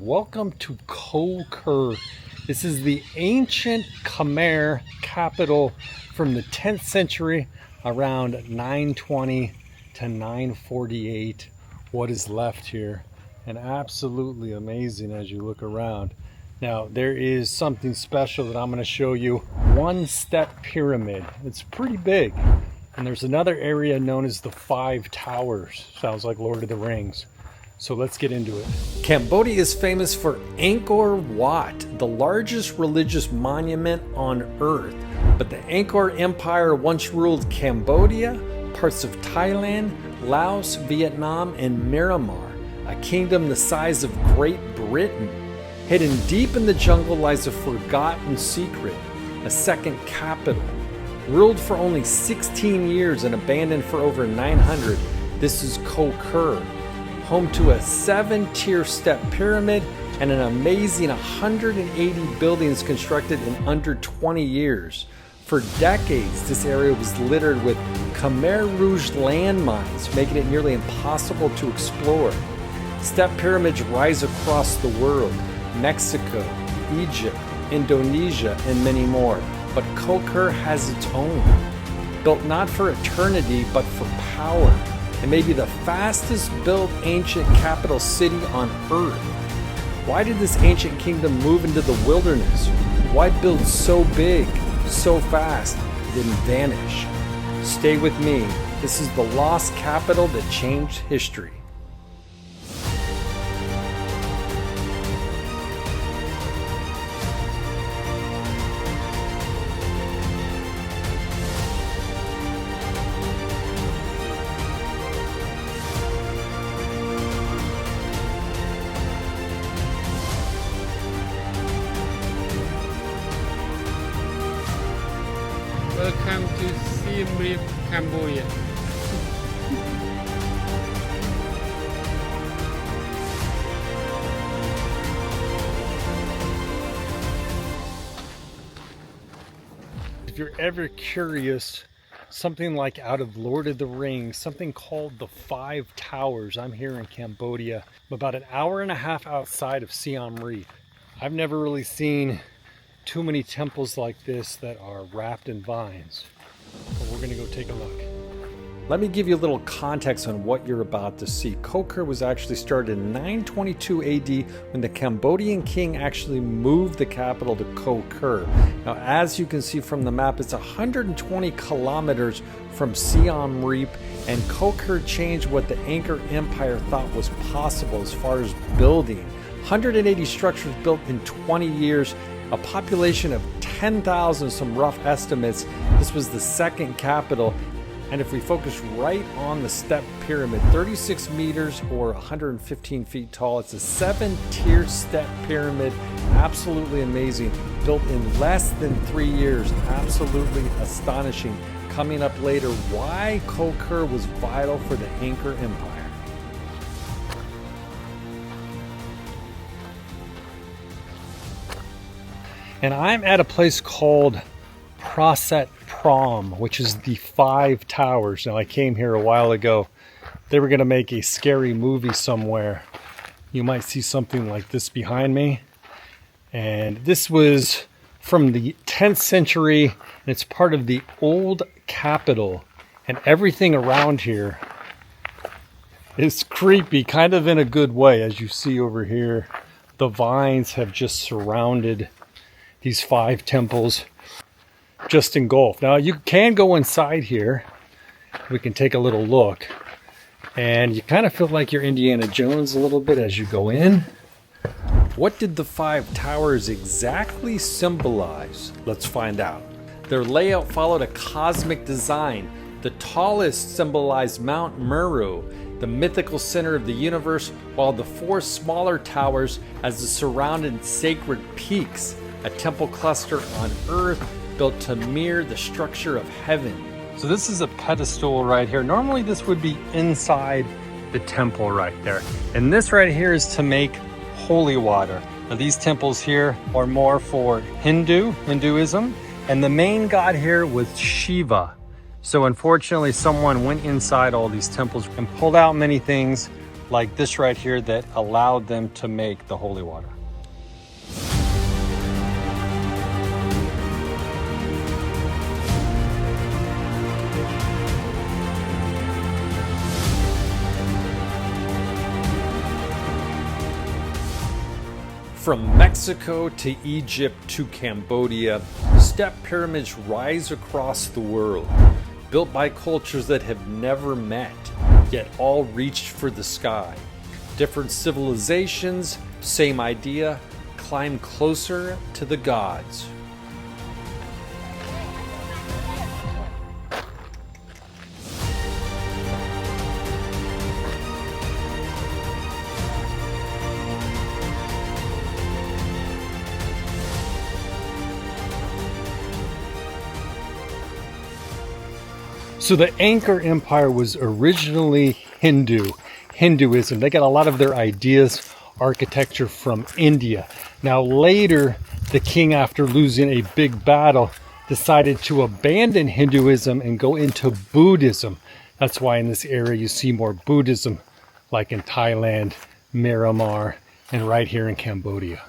Welcome to Koh Ker. This is the ancient Khmer capital from the 10th century, around 920 to 948. What is left here, and absolutely amazing as you look around. Now there is something special that I'm going to show you. One step pyramid. It's pretty big. And there's another area known as the Five Towers. Sounds like Lord of the Rings. So let's get into it. Cambodia is famous for Angkor Wat, the largest religious monument on earth. But the Angkor Empire once ruled Cambodia, parts of Thailand, Laos, Vietnam, and Myanmar, a kingdom the size of Great Britain. Hidden deep in the jungle lies a forgotten secret, a second capital. Ruled for only 16 years and abandoned for over 900, this is Koh Ker, home to a 7-tier step pyramid and an amazing 180 buildings constructed in under 20 years. For decades, this area was littered with Khmer Rouge landmines, making it nearly impossible to explore. Step pyramids rise across the world: Mexico, Egypt, Indonesia, and many more. But Koh Ker has its own, built not for eternity, but for power. It may be the fastest built ancient capital city on earth. Why did this ancient kingdom move into the wilderness? Why build so big, so fast, then vanish? Stay with me. This is the lost capital that changed history. Welcome to Siem Reap, Cambodia. If you're ever curious, something like out of Lord of the Rings, something called the Five Towers. I'm here in Cambodia. I'm about an hour and a half outside of Siem Reap. I've never really seen too many temples like this that are wrapped in vines, but we're gonna go take a look. Let me give you a little context on what you're about to see. Koh Ker was actually started in 922 AD when the Cambodian king actually moved the capital to Koh Ker. Now, as you can see from the map, it's 120 kilometers from Siem Reap, and Koh Ker changed what the Angkor Empire thought was possible as far as building. 180 structures built in 20 years, a population of 10,000, some rough estimates. This was the second capital. And if we focus right on the step pyramid, 36 meters or 115 feet tall, it's a 7-tier step pyramid. Absolutely amazing. Built in less than 3 years. Absolutely astonishing. Coming up later, why Koh Ker was vital for the Angkor Empire. And I'm at a place called Prasat Thom, which is the Five Towers. Now, I came here a while ago. They were going to make a scary movie somewhere. You might see something like this behind me. And this was from the 10th century, and it's part of the old capital. And everything around here is creepy, kind of in a good way. As you see over here, the vines have just surrounded these 5 temples, just engulfed. Now you can go inside here. We can take a little look, and you kind of feel like you're Indiana Jones a little bit as you go in. What did the 5 towers exactly symbolize? Let's find out. Their layout followed a cosmic design. The tallest symbolized Mount Meru, the mythical center of the universe, while the 4 smaller towers as the surrounding sacred peaks, a temple cluster on earth built to mirror the structure of heaven. So this is a pedestal right here. Normally this would be inside the temple right there. And this right here is to make holy water. Now these temples here are more for Hinduism, and the main god here was Shiva. So unfortunately someone went inside all these temples and pulled out many things, like this right here that allowed them to make the holy water. From Mexico to Egypt to Cambodia, step pyramids rise across the world, built by cultures that have never met, yet all reached for the sky. Different civilizations, same idea, climb closer to the gods. So the Angkor Empire was originally Hinduism. They got a lot of their ideas, architecture from India. Now later, the king, after losing a big battle, decided to abandon Hinduism and go into Buddhism. That's why in this area you see more Buddhism, like in Thailand, Myanmar, and right here in Cambodia.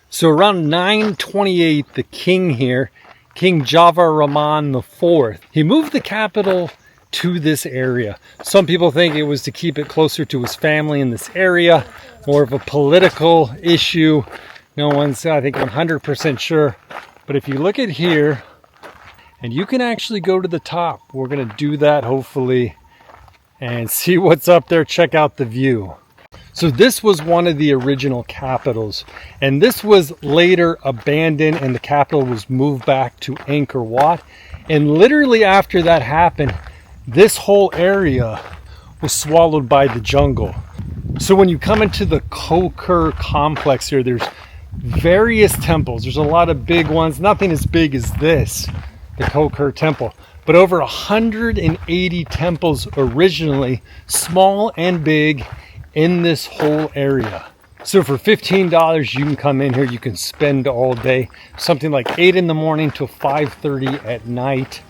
So around 928, the king here, King Jayavarman IV, he moved the capital to this area. Some people think it was to keep it closer to his family in this area, more of a political issue. No one's, I think, 100% sure. But if you look at here, and you can actually go to the top, we're going to do that hopefully, and see what's up there, check out the view. So this was one of the original capitals, and this was later abandoned and the capital was moved back to Angkor Wat. And literally after that happened, this whole area was swallowed by the jungle. So when you come into the Koh Ker complex here, there's various temples. There's a lot of big ones, nothing as big as this, the Koh Ker temple, but over 180 temples originally, small and big, in this whole area. So for $15 you can come in here, you can spend all day, something like 8 in the morning to 5:30 at night.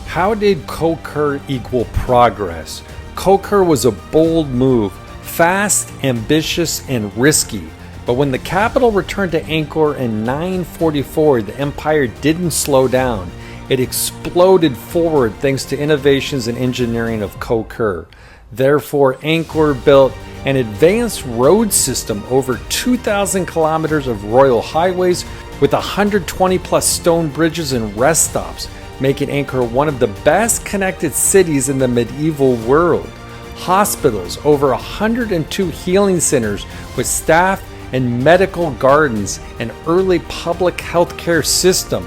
How did Koh Ker equal progress? Koh Ker was a bold move, fast, ambitious, and risky. But when the capital returned to Angkor in 944, the empire didn't slow down. It exploded forward thanks to innovations in engineering of Koh Ker. Therefore, Angkor built an advanced road system, over 2,000 kilometers of royal highways with 120 plus stone bridges and rest stops, making Angkor one of the best connected cities in the medieval world. Hospitals, over 102 healing centers with staff and medical gardens, an early public healthcare system.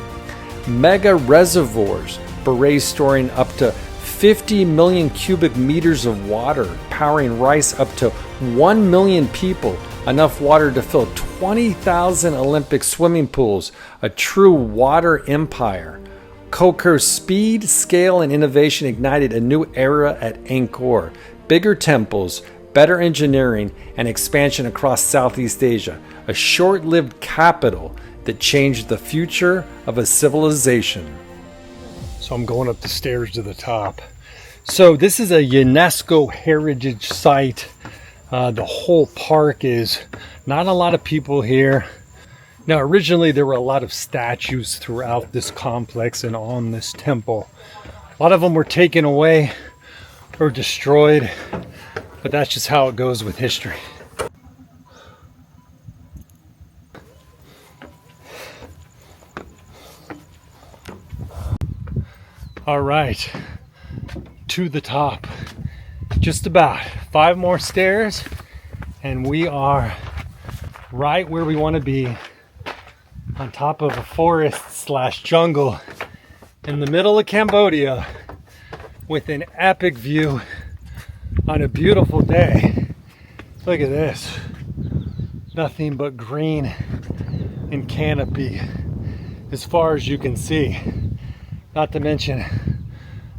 Mega reservoirs, berets storing up to 50 million cubic meters of water, powering rice up to 1 million people, enough water to fill 20,000 Olympic swimming pools, a true water empire. Koh Ker's speed, scale, and innovation ignited a new era at Angkor. Bigger temples, better engineering, and expansion across Southeast Asia. A short-lived capital that changed the future of a civilization. So I'm going up the stairs to the top. So this is a UNESCO heritage site. The whole park is not a lot of people here. Now originally there were a lot of statues throughout this complex and on this temple. A lot of them were taken away or destroyed, but that's just how it goes with history. All right, to the top. Just about 5 more stairs and we are right where we want to be, on top of a forest slash jungle in the middle of Cambodia with an epic view on a beautiful day. Look at this. Nothing but green and canopy as far as you can see. Not to mention,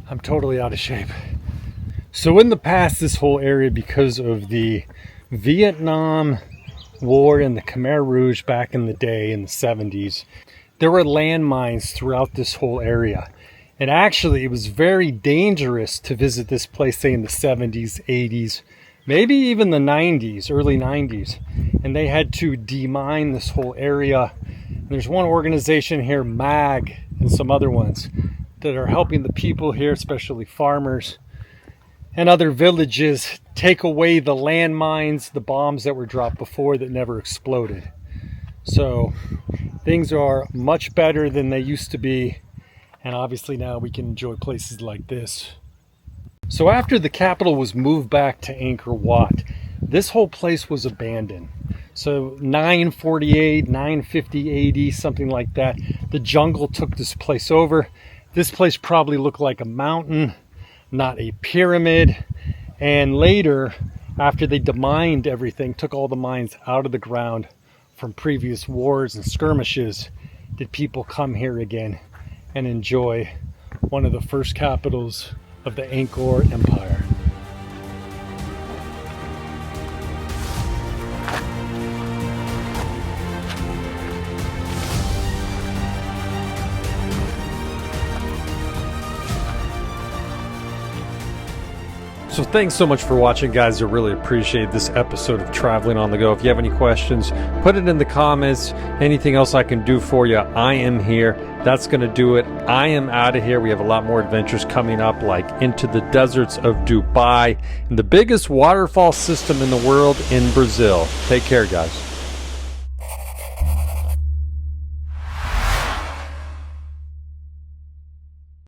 I'm totally out of shape. So in the past, this whole area, because of the Vietnam War and the Khmer Rouge back in the day in the 70s, there were landmines throughout this whole area. And actually, it was very dangerous to visit this place, say in the 70s, 80s, maybe even the 90s, early 90s. And they had to demine this whole area. And there's one organization here, MAG, and some other ones that are helping the people here, especially farmers and other villages, take away the landmines, the bombs that were dropped before that never exploded. So things are much better than they used to be. And obviously now we can enjoy places like this. So after the capital was moved back to Angkor Wat, this whole place was abandoned. So 948, 950 AD, something like that, the jungle took this place over. This place probably looked like a mountain, not a pyramid. And later, after they demined everything, took all the mines out of the ground from previous wars and skirmishes, did people come here again and enjoy one of the first capitals of the Angkor Empire. So thanks so much for watching, guys. I really appreciate this episode of Traveling on the Go. If you have any questions, put it in the comments. Anything else I can do for you, I am here. That's going to do it. I am out of here. We have a lot more adventures coming up, like into the deserts of Dubai and the biggest waterfall system in the world in Brazil. Take care, guys.